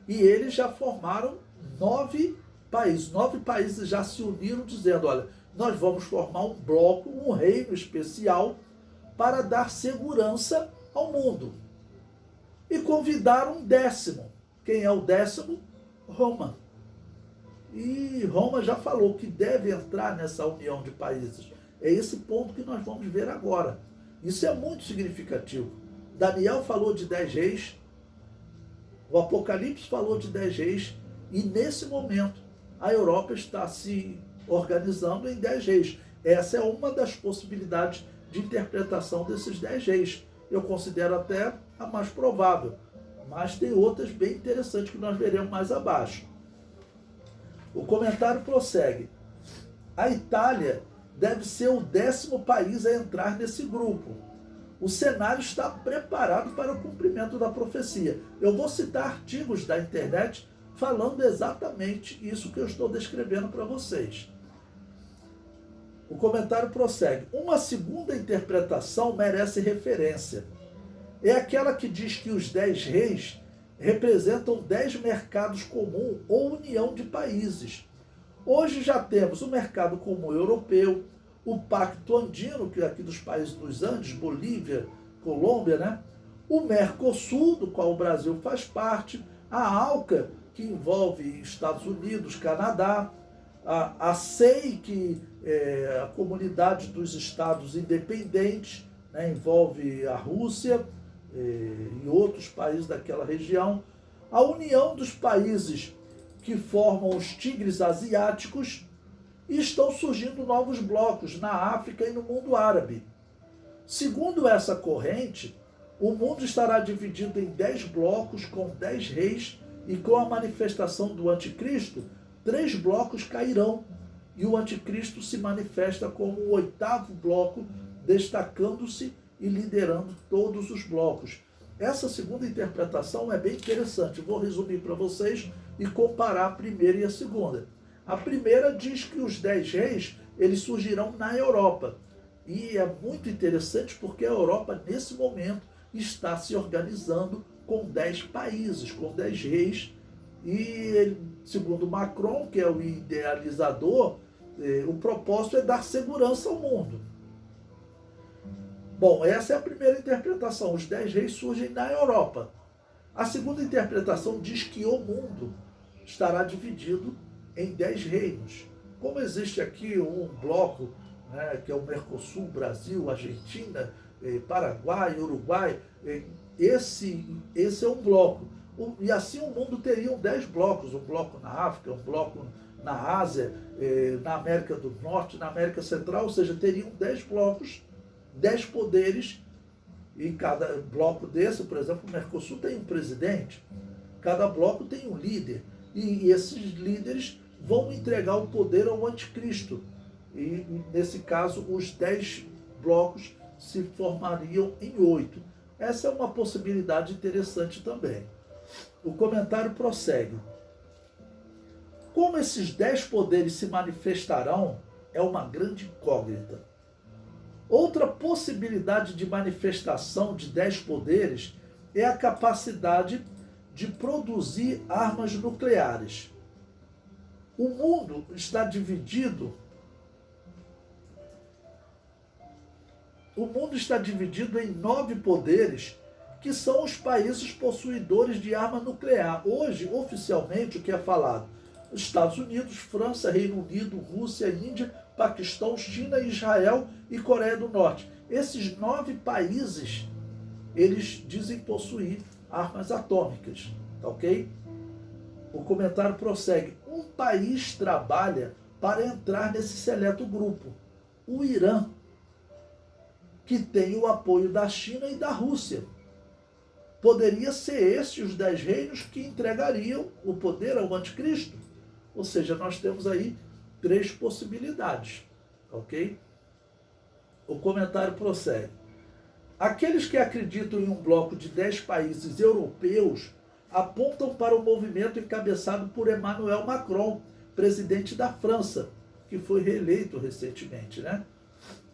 e eles já formaram 9 países. 9 países já se uniram dizendo: olha, nós vamos formar um bloco, um reino especial para dar segurança ao mundo. E convidaram um 10º. Quem é o 10º? Roma. E Roma já falou que deve entrar nessa união de países. É esse ponto que nós vamos ver agora. Isso é muito significativo. Daniel falou de 10 reis, o Apocalipse falou de 10 reis, e nesse momento a Europa está se organizando em 10 reis. Essa é uma das possibilidades de interpretação desses 10 reis. Eu considero até a mais provável, mas tem outras bem interessantes que nós veremos mais abaixo. O comentário prossegue. A Itália deve ser o 10º país a entrar nesse grupo. O cenário está preparado para o cumprimento da profecia. Eu vou citar artigos da internet falando exatamente isso que eu estou descrevendo para vocês. O comentário prossegue. Uma segunda interpretação merece referência. É aquela que diz que os 10 reis representam 10 mercados comuns ou união de países. Hoje já temos o mercado comum europeu, o Pacto Andino, que é aqui dos países dos Andes, Bolívia, Colômbia, né? O Mercosul, do qual o Brasil faz parte, a ALCA, que envolve Estados Unidos, Canadá, a CEI, que é a Comunidade dos Estados Independentes, né? Envolve a Rússia e outros países daquela região, a União dos Países que formam os tigres asiáticos, e estão surgindo novos blocos na África e no mundo árabe. Segundo essa corrente, o mundo estará dividido em 10 blocos com 10 reis, e com a manifestação do anticristo, 3 blocos cairão, e o anticristo se manifesta como o 8º bloco, destacando-se e liderando todos os blocos. Essa segunda interpretação é bem interessante. Vou resumir para vocês e comparar a primeira e a segunda. A primeira diz que os 10 reis, eles surgirão na Europa. E é muito interessante porque a Europa, nesse momento, está se organizando com 10 países, com 10 reis. E, segundo Macron, que é o idealizador, o propósito é dar segurança ao mundo. Bom, essa é a primeira interpretação. Os 10 reis surgem na Europa. A segunda interpretação diz que o mundo estará dividido em 10 reinos. Como existe aqui um bloco, né, que é o Mercosul, Brasil, Argentina, Paraguai, Uruguai, esse é um bloco. E assim o mundo teria 10 blocos, um bloco na África, um bloco na Ásia, na América do Norte, na América Central, ou seja, teriam 10 blocos, 10 poderes, e cada bloco desse, por exemplo, o Mercosul tem um presidente, cada bloco tem um líder, e esses líderes vão entregar o poder ao anticristo. E nesse caso, os 10 blocos se formariam em 8. Essa é uma possibilidade interessante também. O comentário prossegue. Como esses 10 poderes se manifestarão é uma grande incógnita. Outra possibilidade de manifestação de 10 poderes é a capacidade de produzir armas nucleares. O mundo está dividido. O mundo está dividido em 9 poderes, que são os países possuidores de arma nuclear. Hoje, oficialmente, o que é falado? Estados Unidos, França, Reino Unido, Rússia, Índia, Paquistão, China, Israel e Coreia do Norte. Esses 9 países, eles dizem possuir armas atômicas, tá ok? O comentário prossegue. Um país trabalha para entrar nesse seleto grupo, o Irã, que tem o apoio da China e da Rússia. Poderia ser esses os 10 reinos que entregariam o poder ao anticristo. Ou seja, nós temos aí 3 possibilidades, ok? O comentário prossegue. Aqueles que acreditam em um bloco de 10 países europeus apontam para o movimento encabeçado por Emmanuel Macron, presidente da França, que foi reeleito recentemente, né?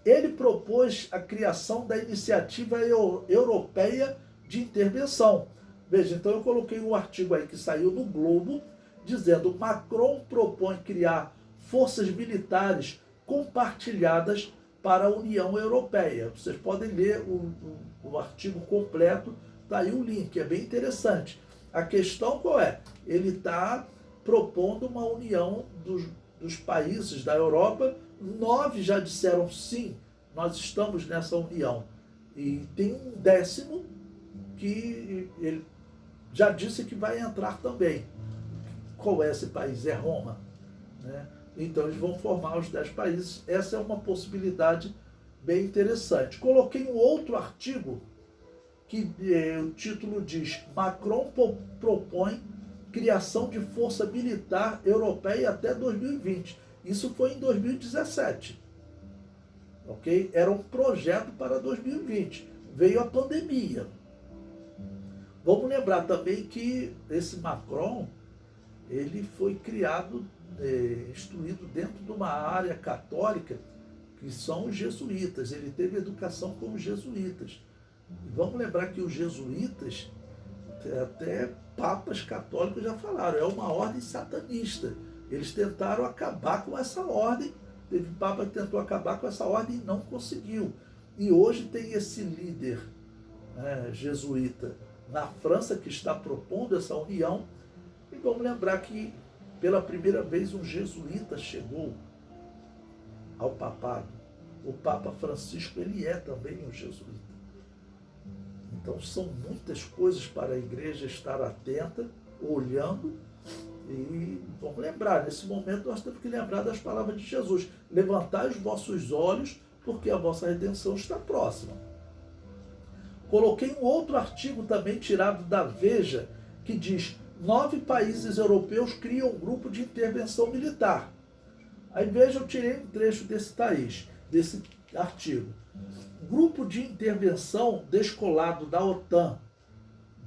Ele propôs a criação da Iniciativa Europeia de Intervenção. Veja, então eu coloquei um artigo aí que saiu no Globo, dizendo: Macron propõe criar forças militares compartilhadas para a União Europeia. Vocês podem ler o artigo completo, está aí o link, é bem interessante. A questão qual é? Ele está propondo uma união dos países da Europa. 9 já disseram sim, nós estamos nessa união. E tem um 10º que ele já disse que vai entrar também. Qual é esse país? É Roma, né? Então eles vão formar os 10 países. Essa é uma possibilidade bem interessante. Coloquei um outro artigo que o título diz: Macron propõe criação de força militar europeia até 2020. Isso foi em 2017. Ok? Era um projeto para 2020. Veio a pandemia. Vamos lembrar também que esse Macron, ele foi criado, instruído dentro de uma área católica, que são os jesuítas. Ele teve educação com os jesuítas. E vamos lembrar que os jesuítas, até papas católicos já falaram, é uma ordem satanista. Eles tentaram acabar com essa ordem. Teve papa que tentou acabar com essa ordem e não conseguiu. E hoje tem esse líder, né, jesuíta na França, que está propondo essa união. E vamos lembrar que pela primeira vez um jesuíta chegou ao papado. O Papa Francisco, ele é também um jesuíta. Então são muitas coisas para a igreja estar atenta, olhando. E vamos lembrar, nesse momento nós temos que lembrar das palavras de Jesus: levantai os vossos olhos, porque a vossa redenção está próxima. Coloquei um outro artigo também tirado da Veja, que diz: 9 países europeus criam um grupo de intervenção militar. Aí veja, eu tirei um trecho desse artigo. Grupo de intervenção descolado da OTAN,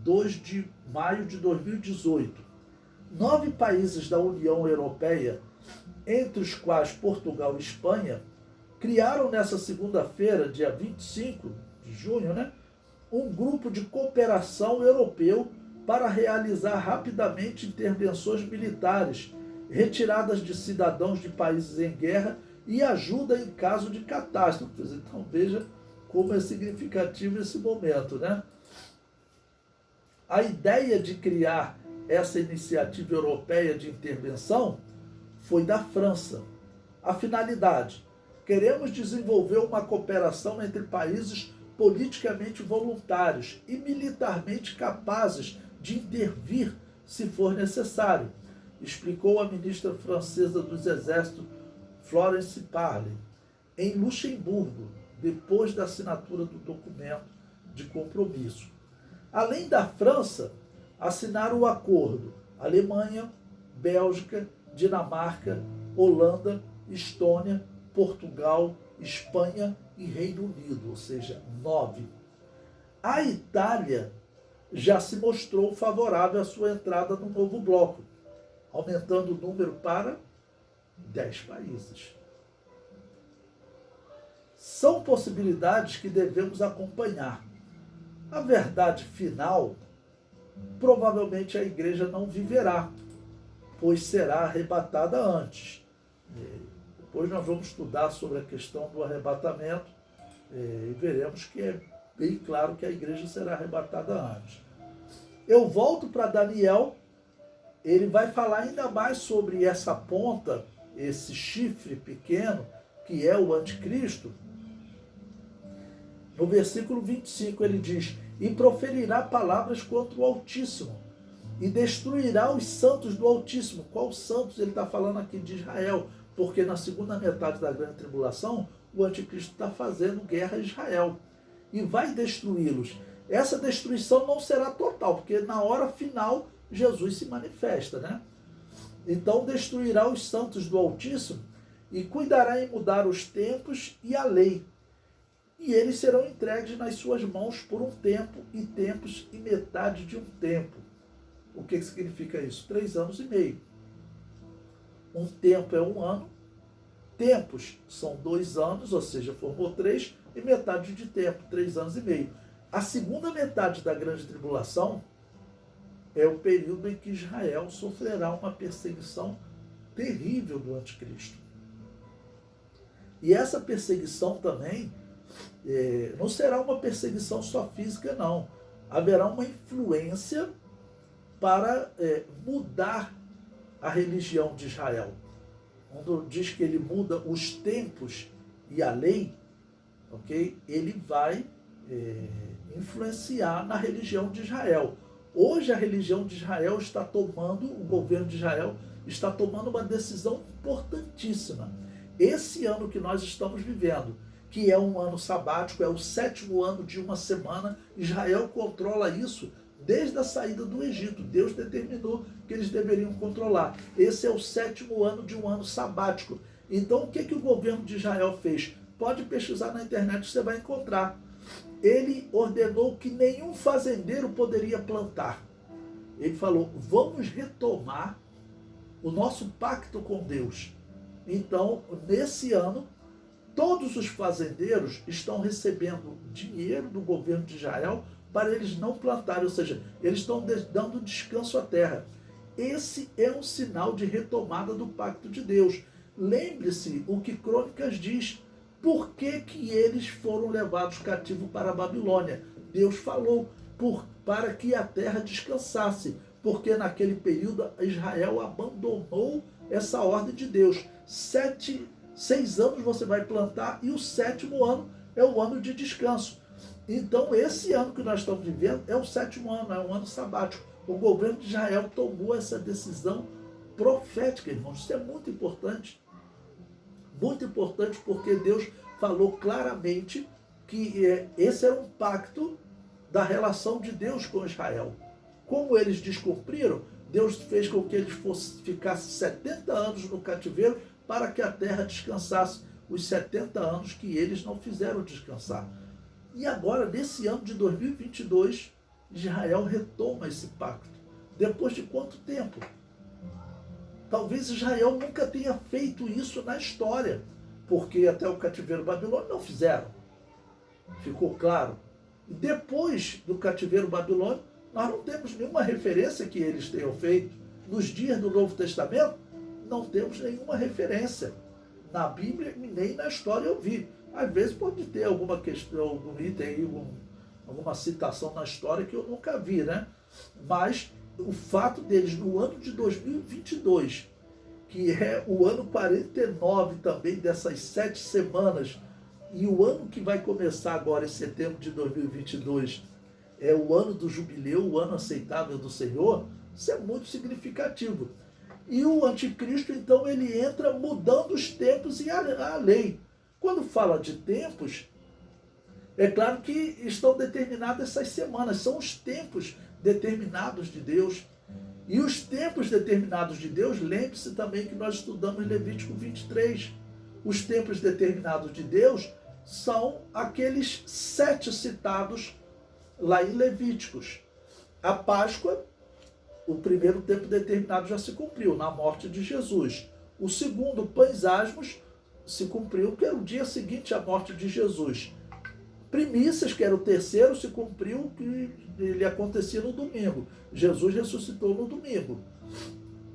2 de maio de 2018. 9 países da União Europeia, entre os quais Portugal e Espanha, criaram nessa segunda-feira, dia 25 de junho, né, um grupo de cooperação europeu para realizar rapidamente intervenções militares, retiradas de cidadãos de países em guerra e ajuda em caso de catástrofes. Então veja como é significativo esse momento, né? A ideia de criar essa iniciativa europeia de intervenção foi da França. A finalidade: queremos desenvolver uma cooperação entre países politicamente voluntários e militarmente capazes de intervir se for necessário, explicou a ministra francesa dos Exércitos, Florence Parly, em Luxemburgo, depois da assinatura do documento de compromisso. Além da França, assinaram o acordo Alemanha, Bélgica, Dinamarca, Holanda, Estônia, Portugal, Espanha e Reino Unido, ou seja, 9. A Itália já se mostrou favorável à sua entrada no novo bloco, aumentando o número para 10 países. São possibilidades que devemos acompanhar. A verdade final, provavelmente a igreja não viverá, pois será arrebatada antes. Depois nós vamos estudar sobre a questão do arrebatamento e veremos que é bem claro que a igreja será arrebatada antes. Eu volto para Daniel, ele vai falar ainda mais sobre essa ponta, esse chifre pequeno, que é o anticristo. No versículo 25 ele diz: e proferirá palavras contra o Altíssimo, e destruirá os santos do Altíssimo. Qual santos? Ele está falando aqui de Israel, porque na segunda metade da grande tribulação, o anticristo está fazendo guerra a Israel, e vai destruí-los. Essa destruição não será total, porque na hora final Jesus se manifesta, né? Então destruirá os santos do Altíssimo, e cuidará em mudar os tempos e a lei. E eles serão entregues nas suas mãos por um tempo, e tempos, e metade de um tempo. O que significa isso? 3 anos e meio. Um tempo é 1 ano, tempos são 2 anos, ou seja, formou 3, e metade de tempo, 3 anos e meio. A segunda metade da grande tribulação é o período em que Israel sofrerá uma perseguição terrível do anticristo. E essa perseguição também não será uma perseguição só física, não. Haverá uma influência para mudar a religião de Israel. Quando diz que ele muda os tempos e a lei, ok? Ele vai influenciar na religião de Israel. Hoje a religião de Israel está tomando, o governo de Israel está tomando uma decisão importantíssima. Esse ano que nós estamos vivendo, que é um ano sabático, é o 7º ano de uma semana, Israel controla isso desde a saída do Egito. Deus determinou que eles deveriam controlar. Esse é o 7º ano de um ano sabático. Então o que o governo de Israel fez? Pode pesquisar na internet que você vai encontrar. Ele ordenou que nenhum fazendeiro poderia plantar. Ele falou: vamos retomar o nosso pacto com Deus. Então, nesse ano, todos os fazendeiros estão recebendo dinheiro do governo de Israel para eles não plantarem, ou seja, eles estão dando descanso à terra. Esse é um sinal de retomada do pacto de Deus. Lembre-se o que Crônicas diz. Por que eles foram levados cativos para a Babilônia? Deus falou para que a terra descansasse, porque naquele período Israel abandonou essa ordem de Deus. 6 anos você vai plantar e o 7º ano é o ano de descanso. Então esse ano que nós estamos vivendo é o 7º ano, é um ano sabático. O governo de Israel tomou essa decisão profética, irmãos. Isso é muito importante. Muito importante, porque Deus falou claramente que esse era um pacto da relação de Deus com Israel. Como eles descumpriram, Deus fez com que eles ficassem 70 anos no cativeiro para que a terra descansasse os 70 anos que eles não fizeram descansar. E agora, nesse ano de 2022, Israel retoma esse pacto. Depois de quanto tempo? Talvez Israel nunca tenha feito isso na história, porque até o cativeiro babilônico não fizeram. Ficou claro? E depois do cativeiro babilônico, nós não temos nenhuma referência que eles tenham feito. Nos dias do Novo Testamento, não temos nenhuma referência. Na Bíblia, nem na história eu vi. Às vezes pode ter alguma questão, algum item aí, alguma citação na história que eu nunca vi, né? Mas o fato deles, no ano de 2022, que é o ano 49 também dessas 7 semanas, e o ano que vai começar agora em setembro de 2022, é o ano do jubileu, o ano aceitável do Senhor, isso é muito significativo. E o anticristo, então, ele entra mudando os tempos e a lei. Quando fala de tempos, é claro que estão determinadas essas semanas, são os tempos determinados de Deus. E os tempos determinados de Deus, lembre-se também que nós estudamos Levítico 23. Os tempos determinados de Deus são aqueles 7 citados lá em Levíticos. A Páscoa, o primeiro tempo determinado já se cumpriu, na morte de Jesus. O segundo, pães asmos, se cumpriu, que era o dia seguinte à morte de Jesus. Primícias, que era o terceiro, se cumpriu, que ele acontecia no domingo. Jesus ressuscitou no domingo.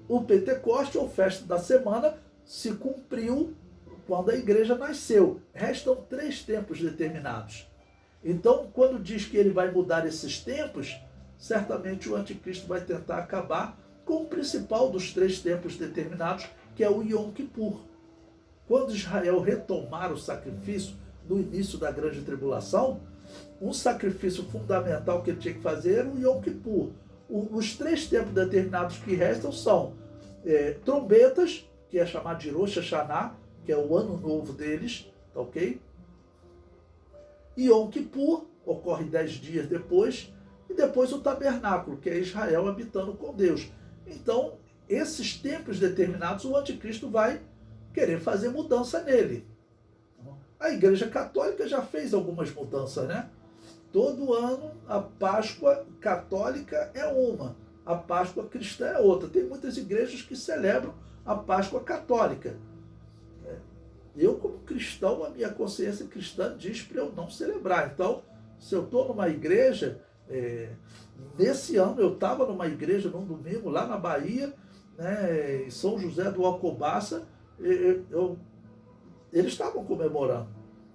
O Pentecoste, ou festa da semana, se cumpriu quando a igreja nasceu. Restam 3 tempos determinados. Então, quando diz que ele vai mudar esses tempos, certamente o anticristo vai tentar acabar com o principal dos 3 tempos determinados, que é o Yom Kippur. Quando Israel retomar o sacrifício no início da grande tribulação, um sacrifício fundamental que ele tinha que fazer era o Yom Kippur. Os 3 tempos determinados que restam são trombetas, que é chamado de Rosh Hashanah, que é o ano novo deles, tá ok? Yom Kippur ocorre 10 dias depois, e depois o tabernáculo, que é Israel habitando com Deus. Então, esses tempos determinados, o anticristo vai querer fazer mudança nele. A Igreja Católica já fez algumas mudanças, né? Todo ano a Páscoa católica é uma, a Páscoa cristã é outra. Tem muitas igrejas que celebram a Páscoa católica. Eu, como cristão, a minha consciência cristã diz para eu não celebrar. Então, se eu estou numa igreja, nesse ano eu estava numa igreja num domingo lá na Bahia, né, em São José do Alcobaça, eles estavam comemorando.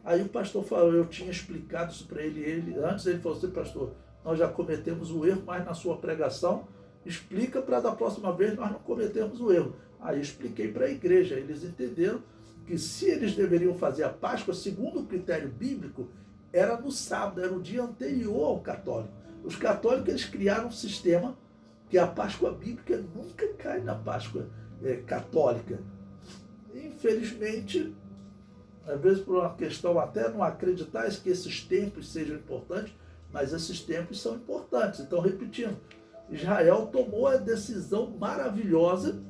Aí o pastor falou, eu tinha explicado isso para ele, antes ele falou assim, pastor, nós já cometemos o erro, mas na sua pregação, explica para da próxima vez nós não cometemos o erro. Aí expliquei para a igreja, eles entenderam que se eles deveriam fazer a Páscoa, segundo o critério bíblico, era no sábado, era o dia anterior ao católico. Os católicos eles criaram um sistema que a Páscoa bíblica nunca cai na Páscoa católica. Infelizmente, às vezes por uma questão até não acreditar que esses tempos sejam importantes, mas esses tempos são importantes. Então, repetindo, Israel tomou a decisão maravilhosa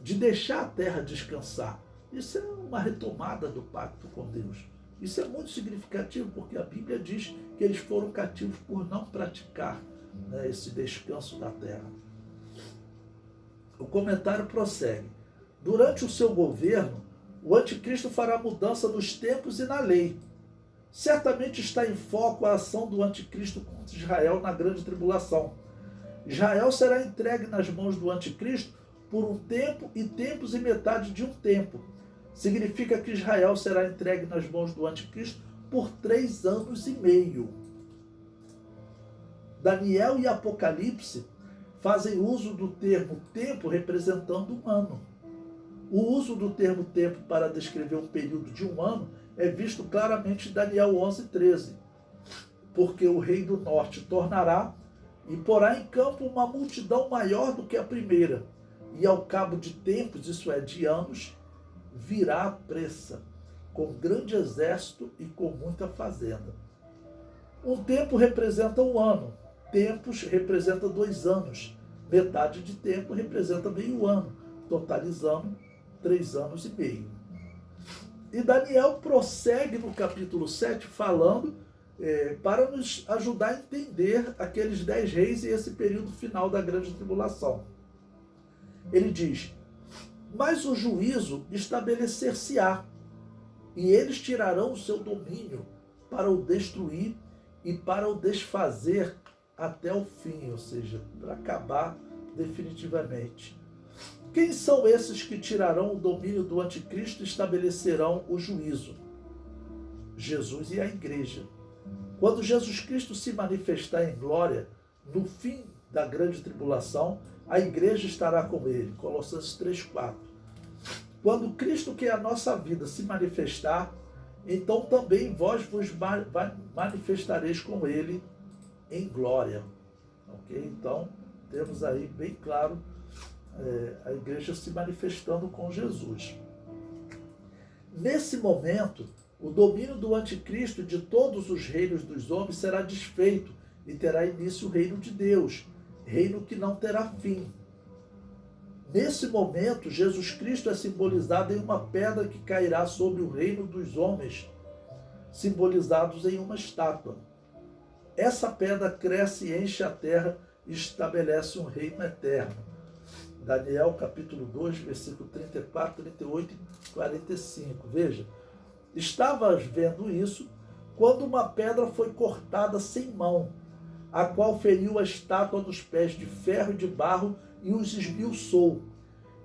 de deixar a terra descansar. Isso é uma retomada do pacto com Deus. Isso é muito significativo, porque a Bíblia diz que eles foram cativos por não praticar, né, esse descanso da terra. O comentário prossegue. Durante o seu governo, o anticristo fará mudança nos tempos e na lei. Certamente está em foco a ação do anticristo contra Israel na grande tribulação. Israel será entregue nas mãos do anticristo por um tempo e tempos e metade de um tempo. Significa que Israel será entregue nas mãos do anticristo por 3 anos e meio. Daniel e Apocalipse fazem uso do termo tempo representando um ano. O uso do termo tempo para descrever um período de um ano é visto claramente em Daniel 11:13. Porque o rei do norte tornará e porá em campo uma multidão maior do que a primeira, e ao cabo de tempos, isso é, de anos, virá à pressa, com grande exército e com muita fazenda. Um tempo representa um ano, tempos representa 2 anos, metade de tempo representa meio ano, totalizando 3 anos e meio. E Daniel prossegue no capítulo 7 falando para nos ajudar a entender aqueles 10 reis e esse período final da grande tribulação. Ele diz, mas o juízo estabelecer-se-á, e eles tirarão o seu domínio para o destruir e para o desfazer até o fim, ou seja, para acabar definitivamente. Quem são esses que tirarão o domínio do anticristo e estabelecerão o juízo? Jesus e a igreja. Quando Jesus Cristo se manifestar em glória, no fim da grande tribulação, a igreja estará com ele. Colossenses 3:4. Quando Cristo, que é a nossa vida, se manifestar, então também vós vos manifestareis com ele em glória. Ok? Então, temos aí bem claro a igreja se manifestando com Jesus. Nesse momento, o domínio do anticristo e de todos os reinos dos homens será desfeito e terá início o reino de Deus, reino que não terá fim. Nesse momento, Jesus Cristo é simbolizado em uma pedra que cairá sobre o reino dos homens, simbolizados em uma estátua. essa pedra cresce e enche a terra e estabelece um reino eterno. Daniel capítulo 2, versículo 34, 38 e 45. Veja, estavas vendo isso quando uma pedra foi cortada sem mão, a qual feriu a estátua dos pés de ferro e de barro e os esmiuçou.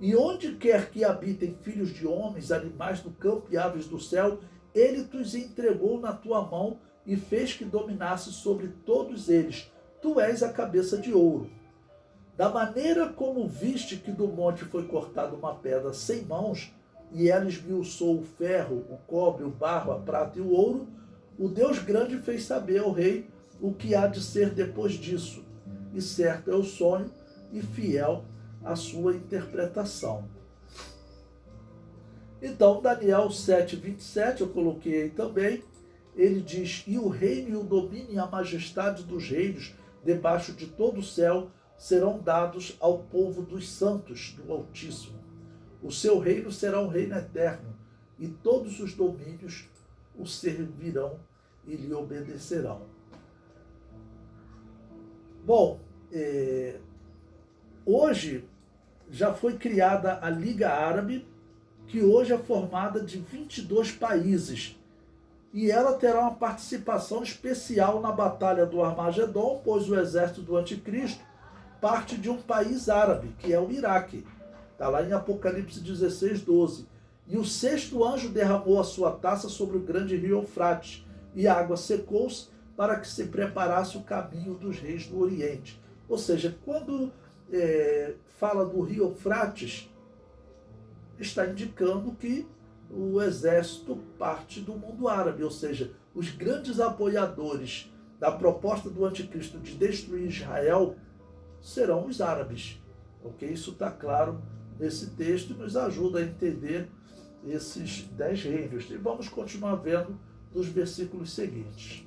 E onde quer que habitem filhos de homens, animais do campo e aves do céu, ele os entregou na tua mão e fez que dominasse sobre todos eles. Tu és a cabeça de ouro. Da maneira como viste que do monte foi cortada uma pedra sem mãos, e ela esmiuçou o ferro, o cobre, o barro, a prata e o ouro, o Deus grande fez saber ao rei o que há de ser depois disso. E certo é o sonho e fiel a sua interpretação. Então, Daniel 7:27, eu coloquei aí também, ele diz: e o reino e o domínio e a majestade dos reinos debaixo de todo o céu serão dados ao povo dos santos do Altíssimo. O seu reino será um reino eterno, e todos os domínios o servirão e lhe obedecerão. Bom, hoje já foi criada a Liga Árabe, que hoje é formada de 22 países, e ela terá uma participação especial na Batalha do Armagedon, pois o exército do Anticristo parte de um país árabe, que é o Iraque. Está lá em Apocalipse 16, 12. E o sexto anjo derramou a sua taça sobre o grande rio Eufrates, e a água secou-se para que se preparasse o caminho dos reis do Oriente. Ou seja, quando fala do rio Eufrates, está indicando que o exército parte do mundo árabe, ou seja, os grandes apoiadores da proposta do anticristo de destruir Israel serão os árabes. Ok? Isso está claro nesse texto e nos ajuda a entender esses 10 reinos. E vamos continuar vendo nos versículos seguintes.